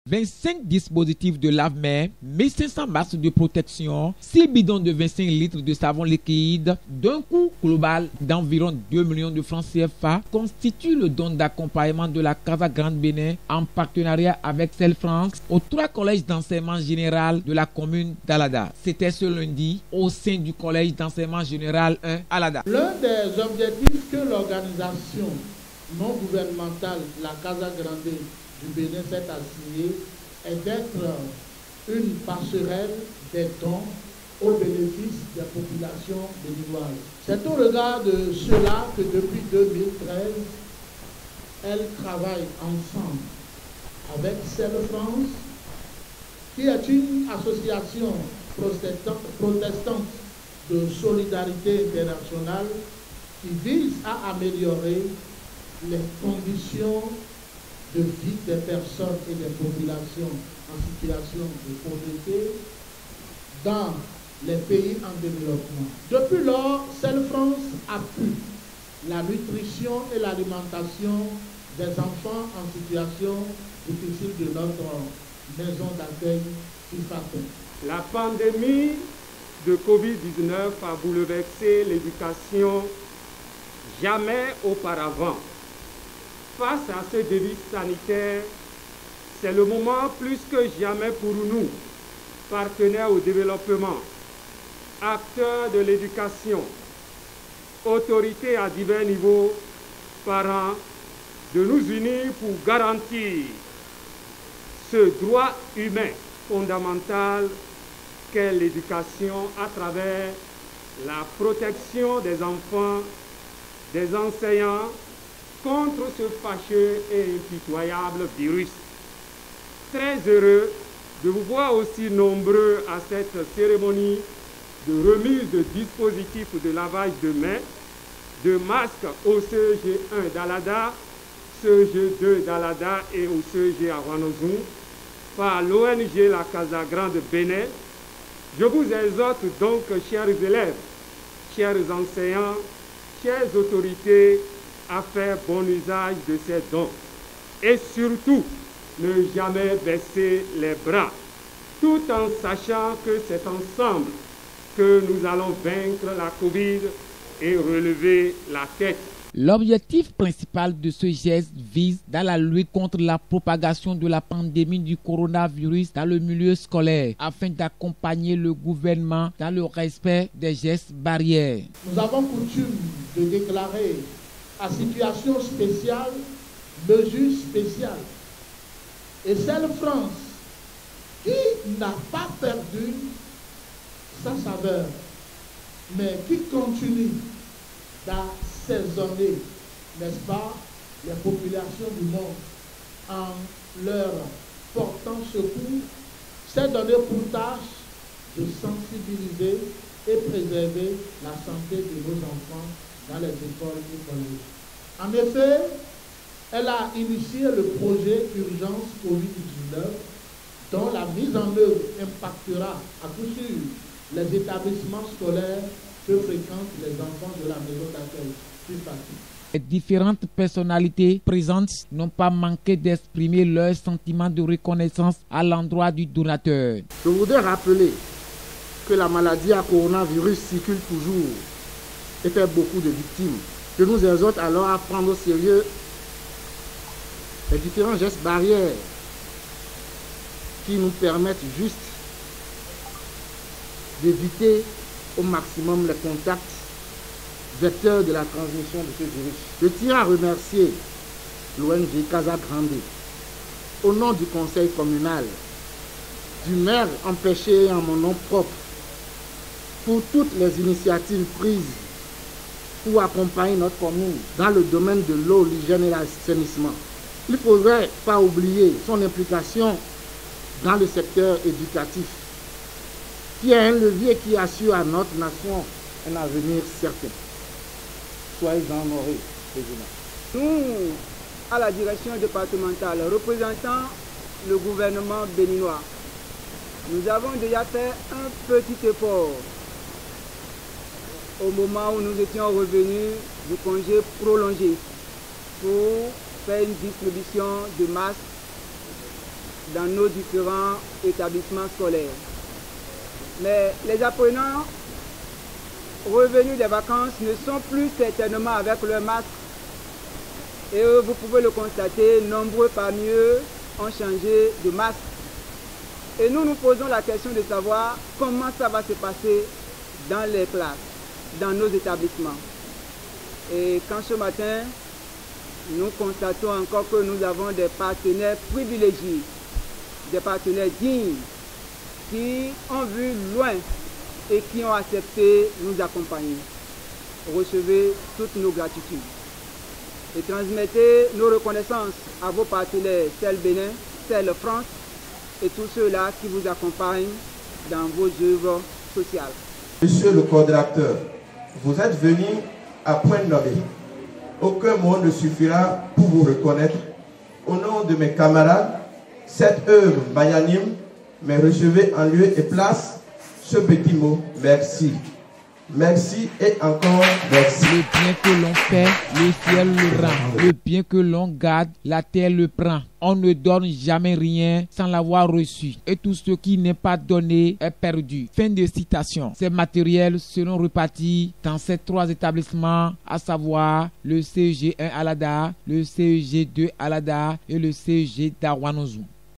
25 dispositifs de lave-mains, 1500 masques de protection, 6 bidons de 25 litres de savon liquide, d'un coût global d'environ 2 millions de francs CFA, constituent le don d'accompagnement de la Casa Grande Bénin en partenariat avec Cell France aux 3 collèges d'enseignement général de la commune d'Alada. C'était ce lundi au sein du collège d'enseignement général 1 Alada. L'un des objectifs que l'organisation non gouvernementale, la Casa Grande du Bénin, s'est assigné est d'être une passerelle des dons au bénéfice des populations béninoises. C'est au regard de cela que depuis 2013, elles travaillent ensemble avec Cell France, qui est une association protestante de solidarité internationale qui vise à améliorer les conditions de vie des personnes et des populations en situation de pauvreté dans les pays en développement. Depuis lors, Cell France appuie la nutrition et l'alimentation des enfants en situation difficile de notre maison d'accueil Tifaton. La pandémie de Covid-19 a bouleversé l'éducation jamais auparavant. Face à ce défi sanitaire, c'est le moment plus que jamais pour nous, partenaires au développement, acteurs de l'éducation, autorités à divers niveaux, parents, de nous unir pour garantir ce droit humain fondamental qu'est l'éducation à travers la protection des enfants, des enseignants, contre ce fâcheux et impitoyable virus. Très heureux de vous voir aussi nombreux à cette cérémonie de remise de dispositifs de lavage de mains, de masques au CEG1 d'Alada, CEG2 d'Alada et au CEG à Ouanozou, par l'ONG La Casa Grande Bénin. Je vous exhorte donc, chers élèves, chers enseignants, chères autorités, à faire bon usage de ces dons et surtout ne jamais baisser les bras, tout en sachant que c'est ensemble que nous allons vaincre la Covid et relever la tête. L'objectif principal de ce geste vise dans la lutte contre la propagation de la pandémie du coronavirus dans le milieu scolaire afin d'accompagner le gouvernement dans le respect des gestes barrières. Nous avons coutume de déclarer à situation spéciale, mesure spéciale. Et Cell France, qui n'a pas perdu sa saveur, mais qui continue d'assaisonner, n'est-ce pas, les populations du monde en leur portant secours, s'est donné pour tâche de sensibiliser et préserver la santé de nos enfants dans les écoles et collèges. En effet, elle a initié le projet Urgence Covid-19 dont la mise en œuvre impactera à coup sûr les établissements scolaires que fréquentent les enfants de la maison d'accueil Tifaton. Les différentes personnalités présentes n'ont pas manqué d'exprimer leur sentiment de reconnaissance à l'endroit du donateur. Je voudrais rappeler que la maladie à coronavirus circule toujours et fait beaucoup de victimes. Je nous exhorte alors à prendre au sérieux les différents gestes barrières qui nous permettent juste d'éviter au maximum les contacts vecteurs de la transmission de ce virus. Je tiens à remercier l'ONG Casa Grande au nom du conseil communal, du maire empêché et en mon nom propre pour toutes les initiatives prises pour accompagner notre commune dans le domaine de l'eau, l'hygiène et l'assainissement. Il ne faudrait pas oublier son implication dans le secteur éducatif, qui est un levier qui assure à notre nation un avenir certain. Soyez-en honorés, Président. Nous, à la direction départementale, représentant le gouvernement béninois, nous avons déjà fait un petit effort au moment où nous étions revenus du congé prolongé pour faire une distribution de masques dans nos différents établissements scolaires. Mais les apprenants revenus des vacances ne sont plus certainement avec leur masque. Et vous pouvez le constater, nombreux parmi eux ont changé de masque. Et nous nous posons la question de savoir comment ça va se passer dans les classes, dans nos établissements. Et quand ce matin, nous constatons encore que nous avons des partenaires privilégiés, des partenaires dignes, qui ont vu loin et qui ont accepté nous accompagner. Recevez toutes nos gratitudes et transmettez nos reconnaissances à vos partenaires, celle Bénin, celle France et tous ceux-là qui vous accompagnent dans vos œuvres sociales. Monsieur le coordinateur, vous êtes venu à point nommé. Aucun mot ne suffira pour vous reconnaître. Au nom de mes camarades, cette œuvre magnanime, mais recevez en lieu et place ce petit mot, merci. Merci et encore merci. Le bien que l'on fait, le ciel le rend. Le bien que l'on garde, la terre le prend. On ne donne jamais rien sans l'avoir reçu. Et tout ce qui n'est pas donné est perdu. Fin de citation. Ces matériels seront repartis dans ces 3 établissements, à savoir le CEG 1 Alada, le CEG 2 Alada et le CEG d'Awanozou.